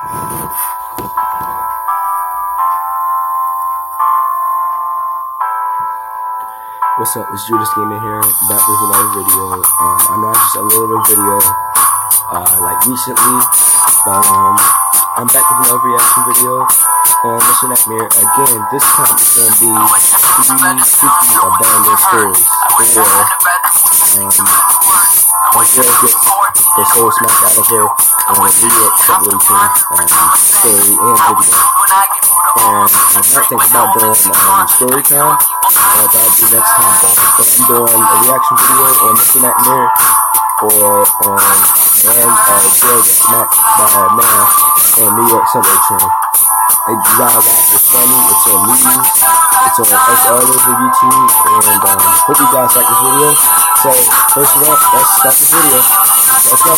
What's up, it's JuderzGaming here, back with another video. I know I just uploaded a video, like recently, but, I'm back with another reaction video on Mission Nightmare. Again, this time it's gonna be 3 freaky abandoned stories, or, my girl gets the soul smacked out of her on a reaction story and video. And I might think about doing story time, but that'll be next time though. But I'm doing a reaction video on Mission Nightmare, or on girl gets smacked by a man on New York subway train. And you gotta watch, it's funny, it's on movies, it's all over YouTube, and hope you guys like this video. So first of all, let's start this video. Let's go.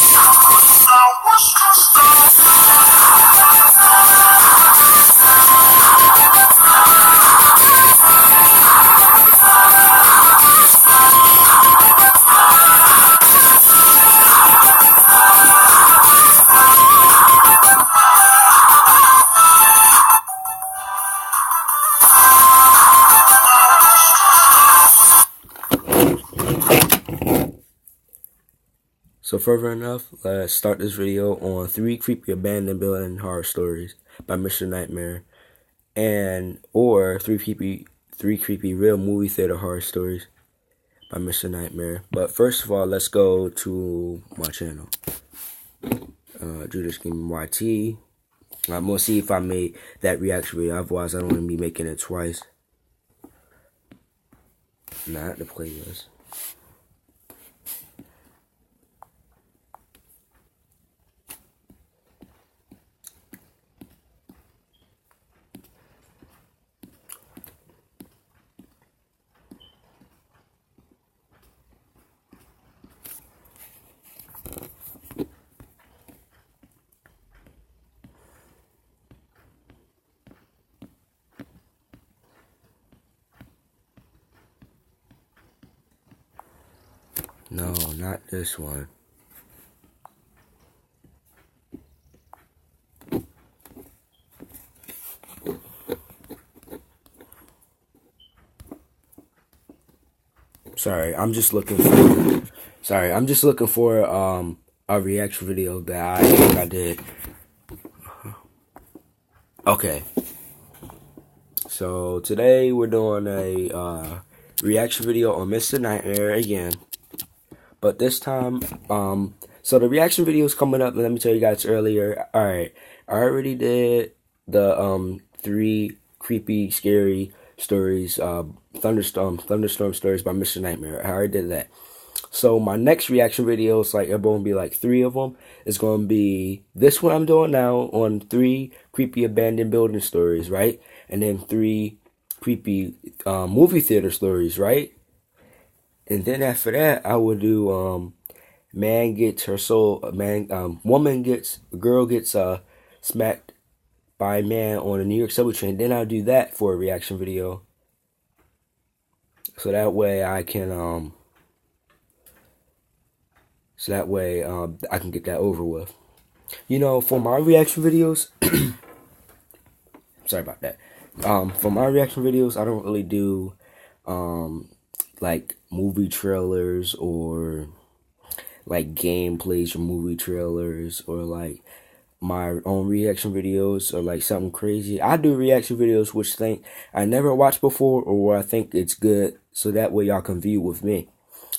So further enough, let's start this video on 3 creepy abandoned building horror stories by Mission Nightmare, or 3 creepy real movie theater horror stories by Mission Nightmare. But first of all, let's go to my channel, JuderzGaming YT. I'm gonna see if I made that reaction video. Otherwise, I don't want to be making it twice. Not the playlist. No, not this one. I'm just looking for a reaction video that I think I did. Okay. So today we're doing a reaction video on Mr. Nightmare again. But this time, so the reaction video is coming up, and let me tell you guys earlier. Alright, I already did the 3 creepy, scary stories, thunderstorm stories by Mr. Nightmare. I already did that. So my next reaction video is like, it'll be like 3 of them. It's going to be this one I'm doing now on 3 creepy abandoned building stories, right? And then 3 creepy movie theater stories, right? And then after that, I would do girl gets smacked by a man on a New York subway train. Then I'll do that for a reaction video. So that way I can I can get that over with. You know, for my reaction videos, sorry about that. For my reaction videos, I don't really do like movie trailers, or like gameplays from movie trailers, or like my own reaction videos, or like something crazy. I do reaction videos which think I never watched before, or where I think it's good, so that way y'all can view with me.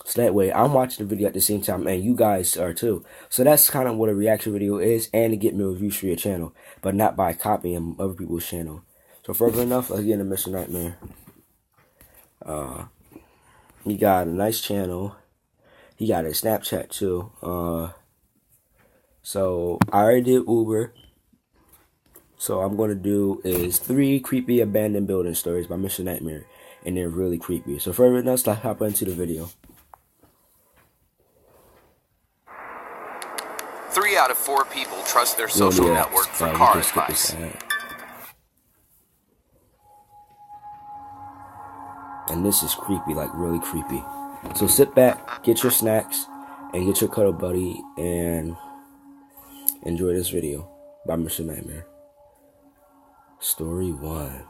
So that way I'm watching the video at the same time, and you guys are too. So that's kind of what a reaction video is, and to get me reviews for your channel, but not by copying other people's channel. So further enough, let's get into Mr. Nightmare. He got a nice channel. He got a Snapchat too. So I already did Uber. So I'm gonna do is 3 creepy abandoned building stories by Mr. Nightmare, and they're really creepy. So further enough, let's hop into the video. 3 out of 4 people trust their social network for car advice. And this is creepy, like really creepy. So sit back, get your snacks, and get your cuddle buddy, and enjoy this video. by Mr. Nightmare. Story 1.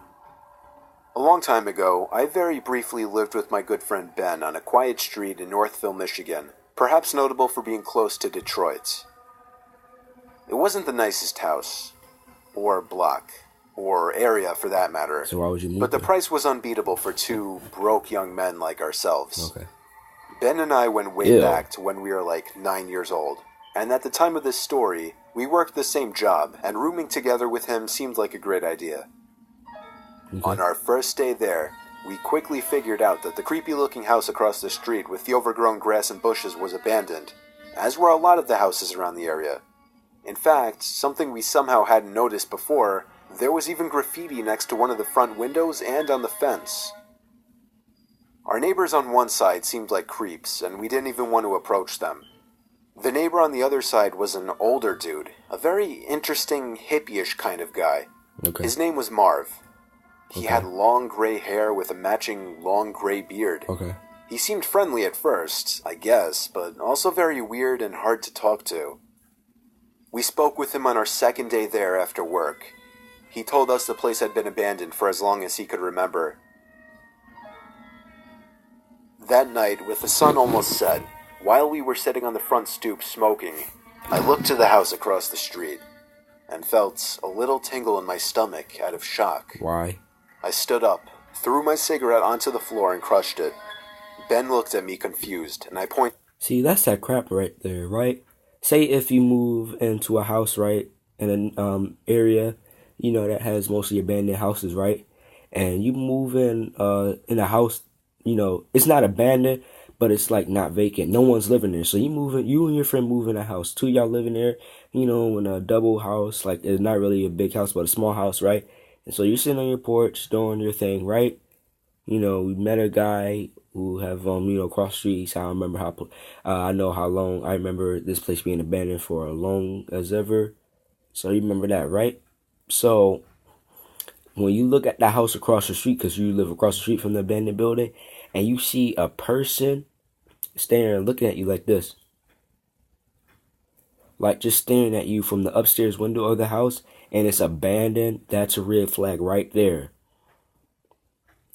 A long time ago, I very briefly lived with my good friend Ben on a quiet street in Northville, Michigan, perhaps notable for being close to Detroit. It wasn't the nicest house, or block, or area for that matter, So why would you move but the there? price was unbeatable for two broke young men like ourselves. Okay. Ben and I went way Ew. back to when we were like 9 years old, and at the time of this story, we worked the same job, and rooming together with him seemed like a great idea. Okay. On our first day there, we quickly figured out that the creepy-looking house across the street with the overgrown grass and bushes was abandoned, as were a lot of the houses around the area. In fact, something we somehow hadn't noticed before, there was even graffiti next to one of the front windows and on the fence. Our neighbors on one side seemed like creeps, and we didn't even want to approach them. The neighbor on the other side was an older dude, a very interesting, hippie-ish kind of guy. Okay. His name was Marv. He Okay. had long gray hair with a matching long gray beard. Okay. He seemed friendly at first, I guess, but also very weird and hard to talk to. We spoke with him on our second day there after work. He told us the place had been abandoned for as long as he could remember. That night, with the sun almost set, while we were sitting on the front stoop smoking, I looked to the house across the street and felt a little tingle in my stomach out of shock. Why? I stood up, threw my cigarette onto the floor and crushed it. Ben looked at me confused, and I pointed. See, that's that crap right there, right? Say if you move into a house, right, in an area, you know, that has mostly abandoned houses, right? And you move in a house, you know, it's not abandoned, but it's like not vacant. No one's living there. So you and your friend move in a house. Two of y'all living there, you know, in a double house. Like, it's not really a big house, but a small house, right? And so you're sitting on your porch doing your thing, right? You know, we met a guy who have, you know, cross streets. I remember I know how long. I remember this place being abandoned for as long as ever. So you remember that, right? So when you look at the house across the street, because you live across the street from the abandoned building, and you see a person staring, looking at you like this, like just staring at you from the upstairs window of the house, and it's abandoned, that's a red flag right there.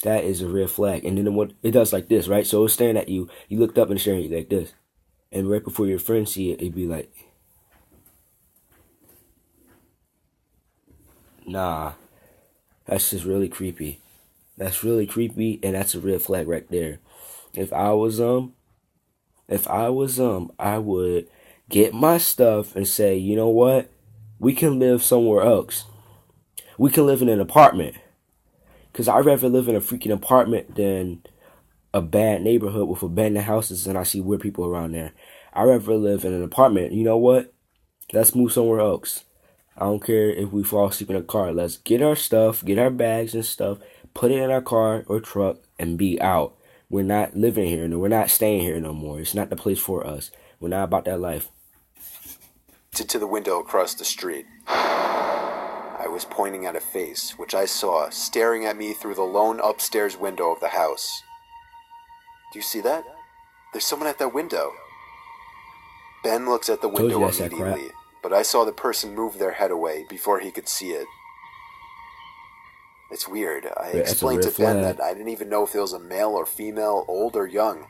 That is a red flag. And then what it does like this, right? So it's staring at you. You looked up and it's staring at you like this. And right before your friends see it, it'd be like, nah, that's just really creepy. That's really creepy, and that's a red flag right there. If I was I would get my stuff and say, you know what? We can live somewhere else. We can live in an apartment. Because I'd rather live in a freaking apartment than a bad neighborhood with abandoned houses and I see weird people around there. I'd rather live in an apartment. You know what? Let's move somewhere else. I don't care if we fall asleep in a car. Let's get our stuff, get our bags and stuff, put it in our car or truck, and be out. We're not living here. No, we're not staying here no more. It's not the place for us. We're not about that life. To the window across the street. I was pointing at a face, which I saw staring at me through the lone upstairs window of the house. Do you see that? There's someone at that window. Ben looks at the window immediately, but I saw the person move their head away before he could see it. It's weird. I explained to Ben that I didn't even know if it was a male or female, old or young.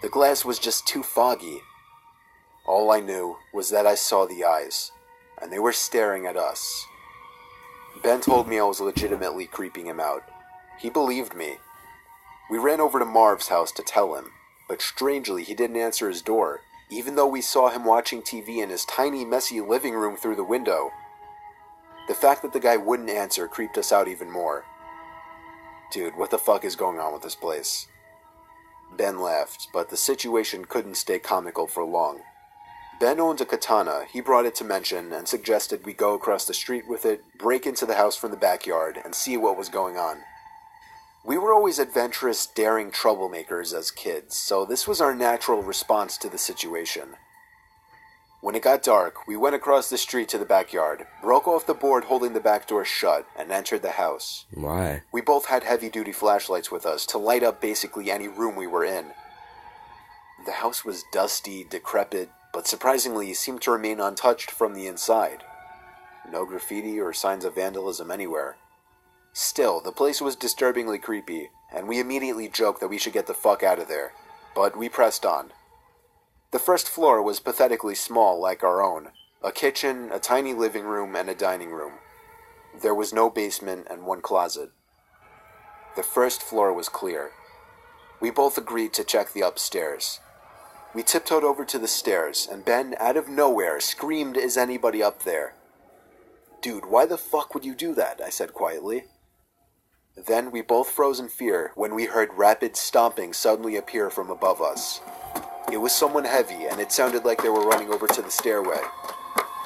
The glass was just too foggy. All I knew was that I saw the eyes, and they were staring at us. Ben told me I was legitimately creeping him out. He believed me. We ran over to Marv's house to tell him, but strangely he didn't answer his door, even though we saw him watching TV in his tiny, messy living room through the window. The fact that the guy wouldn't answer creeped us out even more. Dude, what the fuck is going on with this place? Ben laughed, but the situation couldn't stay comical for long. Ben owned a katana. He brought it to mention and suggested we go across the street with it, break into the house from the backyard, and see what was going on. We were always adventurous, daring troublemakers as kids, so this was our natural response to the situation. When it got dark, we went across the street to the backyard, broke off the board holding the back door shut, and entered the house. Why? We both had heavy-duty flashlights with us to light up basically any room we were in. The house was dusty, decrepit, but surprisingly seemed to remain untouched from the inside. No graffiti or signs of vandalism anywhere. Still, the place was disturbingly creepy, and we immediately joked that we should get the fuck out of there. But we pressed on. The first floor was pathetically small like our own. A kitchen, a tiny living room, and a dining room. There was no basement and one closet. The first floor was clear. We both agreed to check the upstairs. We tiptoed over to the stairs, and Ben, out of nowhere, screamed, "Is anybody up there?" "Dude, why the fuck would you do that?" I said quietly. Then we both froze in fear when we heard rapid stomping suddenly appear from above us. It was someone heavy, and it sounded like they were running over to the stairway.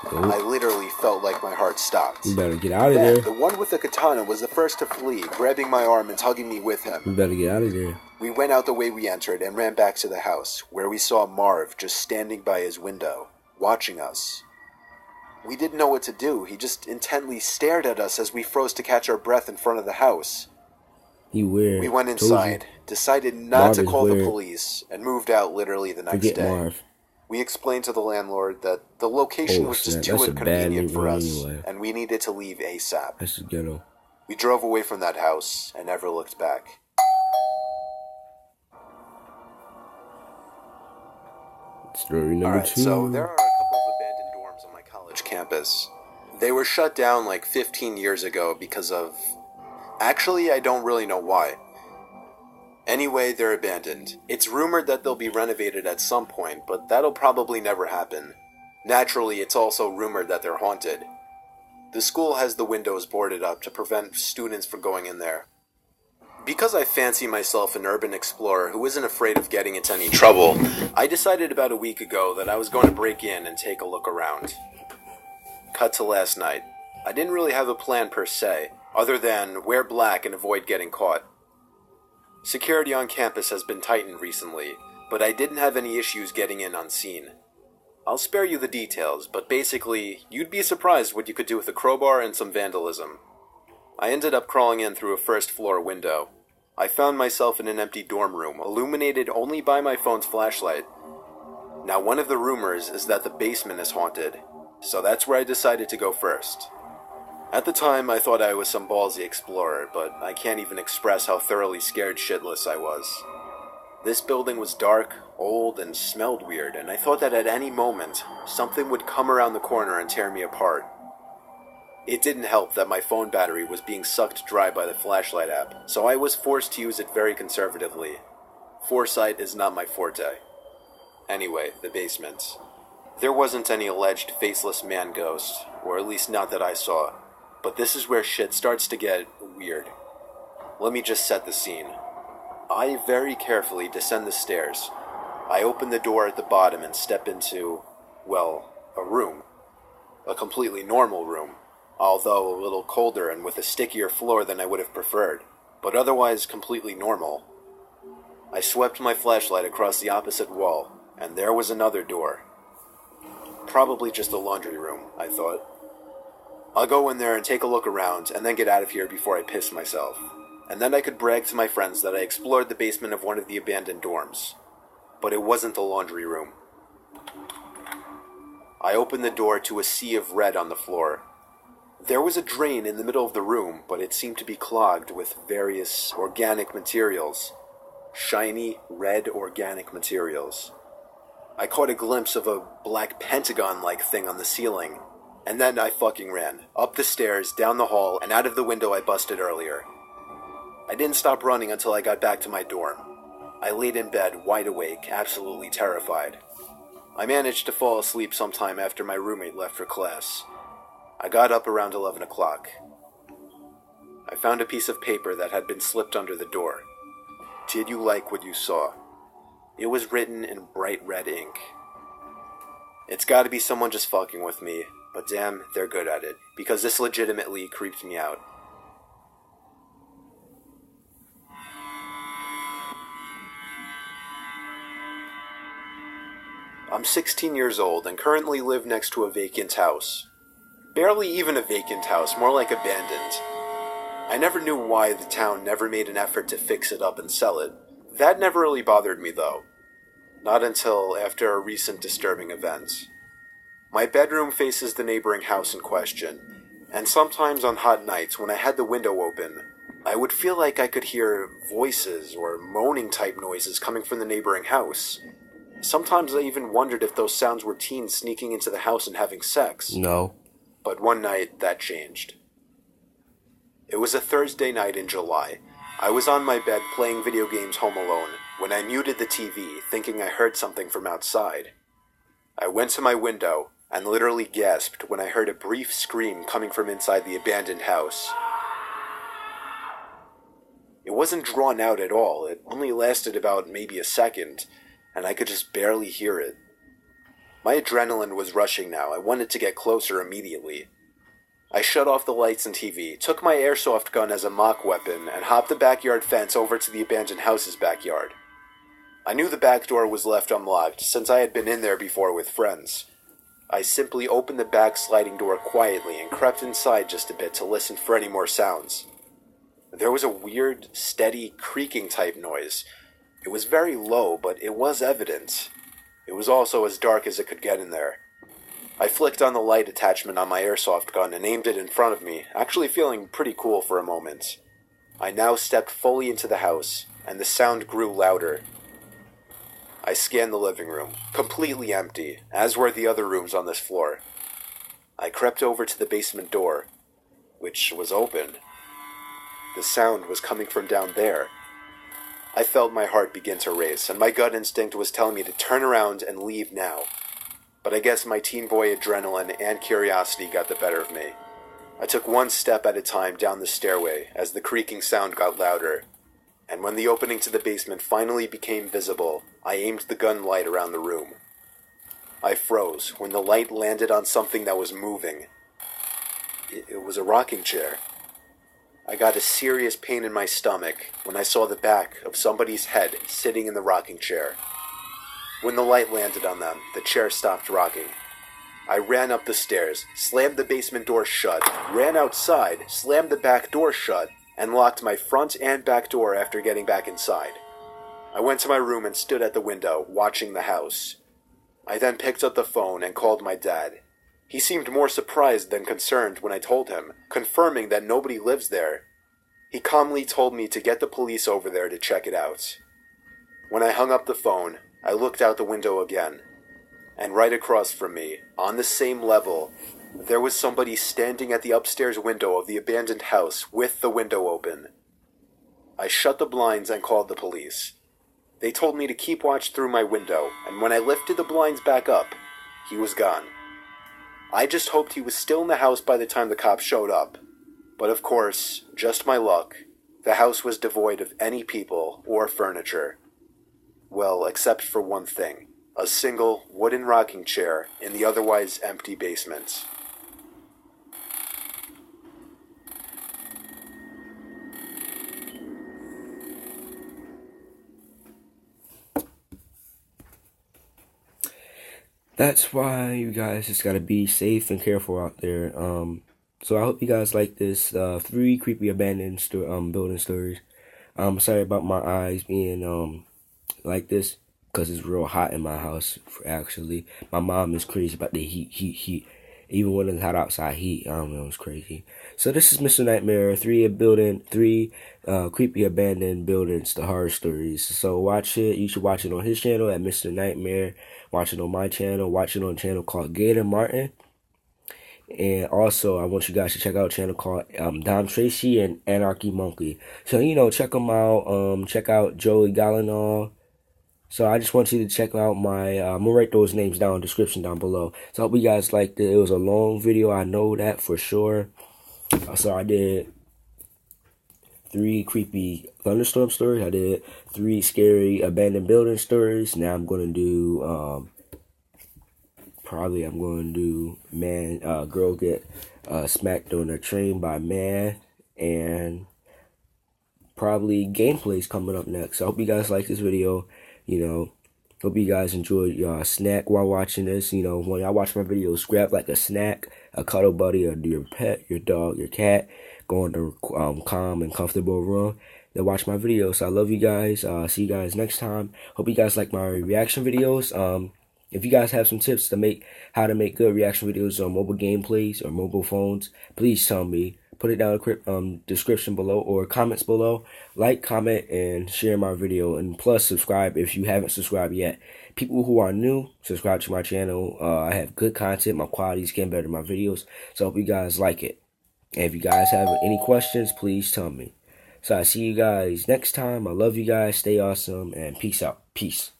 I literally felt like my heart stopped. You better get out of there. The one with the katana was the first to flee, grabbing my arm and tugging me with him. You better get out of there. We went out the way we entered and ran back to the house, where we saw Marv just standing by his window, watching us. We didn't know what to do. He just intently stared at us as we froze to catch our breath in front of the house. He weird. We went inside, decided not to call the police, and moved out literally the next day. Marv. We explained to the landlord that the location was just too inconvenient for us, and we needed to leave ASAP. That's the ghetto. We drove away from that house and never looked back. Story number 2. So there are a couple of abandoned dorms on my college campus. They were shut down like 15 years ago because of... Actually, I don't really know why. Anyway, they're abandoned. It's rumored that they'll be renovated at some point, but that'll probably never happen. Naturally, it's also rumored that they're haunted. The school has the windows boarded up to prevent students from going in there. Because I fancy myself an urban explorer who isn't afraid of getting into any trouble, I decided about a week ago that I was going to break in and take a look around. Cut to last night. I didn't really have a plan per se, other than wear black and avoid getting caught. Security on campus has been tightened recently, but I didn't have any issues getting in unseen. I'll spare you the details, but basically, you'd be surprised what you could do with a crowbar and some vandalism. I ended up crawling in through a first-floor window. I found myself in an empty dorm room, illuminated only by my phone's flashlight. Now, one of the rumors is that the basement is haunted, so that's where I decided to go first. At the time, I thought I was some ballsy explorer, but I can't even express how thoroughly scared shitless I was. This building was dark, old, and smelled weird, and I thought that at any moment, something would come around the corner and tear me apart. It didn't help that my phone battery was being sucked dry by the flashlight app, so I was forced to use it very conservatively. Foresight is not my forte. Anyway, the basement. There wasn't any alleged faceless man ghost, or at least not that I saw. But this is where shit starts to get weird. Let me just set the scene. I very carefully descend the stairs. I open the door at the bottom and step into, well, a room. A completely normal room, although a little colder and with a stickier floor than I would have preferred, but otherwise completely normal. I swept my flashlight across the opposite wall, and there was another door. Probably just a laundry room, I thought. I'll go in there and take a look around, and then get out of here before I piss myself. And then I could brag to my friends that I explored the basement of one of the abandoned dorms. But it wasn't the laundry room. I opened the door to a sea of red on the floor. There was a drain in the middle of the room, but it seemed to be clogged with various organic materials. Shiny, red organic materials. I caught a glimpse of a black pentagon-like thing on the ceiling. And then I fucking ran. Up the stairs, down the hall, and out of the window I busted earlier. I didn't stop running until I got back to my dorm. I laid in bed, wide awake, absolutely terrified. I managed to fall asleep sometime after my roommate left for class. I got up around 11 o'clock. I found a piece of paper that had been slipped under the door. Did you like what you saw? It was written in bright red ink. It's gotta be someone just fucking with me. But damn, they're good at it, because this legitimately creeped me out. I'm 16 years old and currently live next to a vacant house. Barely even a vacant house, more like abandoned. I never knew why the town never made an effort to fix it up and sell it. That never really bothered me though. Not until after a recent disturbing event. My bedroom faces the neighboring house in question, And sometimes on hot nights when I had the window open, I would feel like I could hear voices or moaning type noises coming from the neighboring house. Sometimes I even wondered if those sounds were teens sneaking into the house and having sex. No. But one night, that changed. It was a Thursday night in July. I was on my bed playing video games home alone when I muted the TV, thinking I heard something from outside. I went to my window and literally gasped when I heard a brief scream coming from inside the abandoned house. It wasn't drawn out at all. It only lasted about maybe a second, and I could just barely hear it. My adrenaline was rushing now. I wanted to get closer immediately. I shut off the lights and TV, took my airsoft gun as a mock weapon, and hopped the backyard fence over to the abandoned house's backyard. I knew the back door was left unlocked, since I had been in there before with friends. I simply opened the back sliding door quietly and crept inside just a bit to listen for any more sounds. There was a weird, steady, creaking type noise. It was very low, but it was evident. It was also as dark as it could get in there. I flicked on the light attachment on my airsoft gun and aimed it in front of me, actually feeling pretty cool for a moment. I now stepped fully into the house, and the sound grew louder. I scanned the living room, completely empty, as were the other rooms on this floor. I crept over to the basement door, which was open. The sound was coming from down there. I felt my heart begin to race, and my gut instinct was telling me to turn around and leave now. But I guess my teen boy adrenaline and curiosity got the better of me. I took one step at a time down the stairway as the creaking sound got louder, and when the opening to the basement finally became visible, I aimed the gun light around the room. I froze when the light landed on something that was moving. It was a rocking chair. I got a serious pain in my stomach when I saw the back of somebody's head sitting in the rocking chair. When the light landed on them, the chair stopped rocking. I ran up the stairs, slammed the basement door shut, ran outside, slammed the back door shut, and locked my front and back door after getting back inside. I went to my room and stood at the window, watching the house. I then picked up the phone and called my dad. He seemed more surprised than concerned when I told him, confirming that nobody lives there. He calmly told me to get the police over there to check it out. When I hung up the phone, I looked out the window again, and right across from me, on the same level, there was somebody standing at the upstairs window of the abandoned house with the window open. I shut the blinds and called the police. They told me to keep watch through my window, and when I lifted the blinds back up, he was gone. I just hoped he was still in the house by the time the cops showed up. But of course, just my luck, the house was devoid of any people or furniture. Well, except for one thing, a single wooden rocking chair in the otherwise empty basement. That's why you guys just gotta be safe and careful out there. So I hope you guys like this 3 creepy abandoned building stories. Sorry about my eyes being like this, because it's real hot in my house. Actually, my mom is crazy about the heat. Even when it's hot outside, heat. I don't know, it's crazy. So this is Mr. Nightmare, 3 creepy abandoned buildings, the horror stories. So watch it. You should watch it on his channel at Mr. Nightmare. Watch it on my channel. Watch it on a channel called Gattor Martin. And also, I want you guys to check out a channel called Tracy and Anarchy Monkey. So, check them out. Check out Joey Gallinall. So, I just want you to check out my, I'm going to write those names down in the description down below. So, I hope you guys liked it. It was a long video. I know that for sure. So, I did 3 creepy thunderstorm stories. I did 3 scary abandoned building stories. Now, I'm going to do, girl get smacked on a train by man, and probably gameplays coming up next. So I hope you guys like this video. Hope you guys enjoy your snack while watching this. When y'all watch my videos, grab like a snack, a cuddle buddy, or your pet, your dog, your cat. Go in a calm and comfortable room. Then watch my videos. So I love you guys. See you guys next time. Hope you guys like my reaction videos. If you guys have some tips to make how to make good reaction videos on mobile gameplays or mobile phones, please tell me. Put it down in the description below or comments below. Like, comment, and share my video. And plus, subscribe if you haven't subscribed yet. People who are new, subscribe to my channel. I have good content. My quality is getting better than my videos. So I hope you guys like it. And if you guys have any questions, please tell me. So I see you guys next time. I love you guys. Stay awesome. And peace out. Peace.